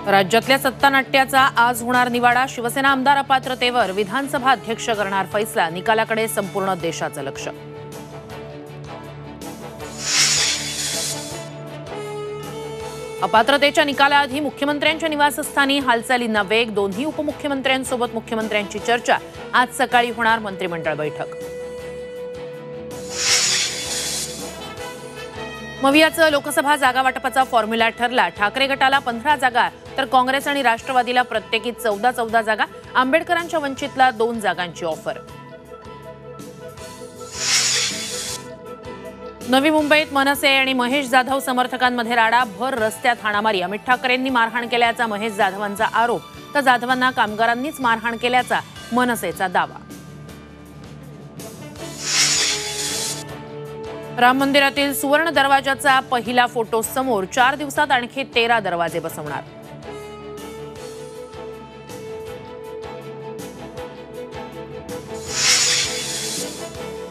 राज्यातल्या सत्तानाट्याचा आज होणार निवाडा। शिवसेना आमदार अपात्रतेवर विधानसभा अध्यक्ष करणार फैसला। निकालाकडे संपूर्ण देशाचं लक्ष। अपात्रतेच्या निकालाआधी मुख्यमंत्र्यांच्या निवासस्थानी हालचालींना वेग। दोन्ही उपमुख्यमंत्र्यांसोबत मुख्यमंत्र्यांची चर्चा। आज सकाळी होणार मंत्रिमंडळ बैठक। मवियाचं लोकसभा जागा वाटपाचा फॉर्म्युला ठरला। ठाकरे गटाला 15 जागा तर काँग्रेस आणि राष्ट्रवादीला प्रत्येकी 14 जागा। आंबेडकरांच्या वंचितला 2 जागांची ऑफर। नवी मुंबईत मनसे आणि महेश जाधव समर्थकांमध्ये राडा। भर रस्त्यात हाणामारी। अमित ठाकरेंनी मारहाण केल्याचा महेश जाधवांचा आरोप, तर जाधवांना कामगारांनीच मारहाण केल्याचा मनसेचा दावा। राम मंदिरातील सुवर्ण दरवाजाचा पहिला फोटो समोर। 4 दिवसात आणखी 13 दरवाजे बसवणार।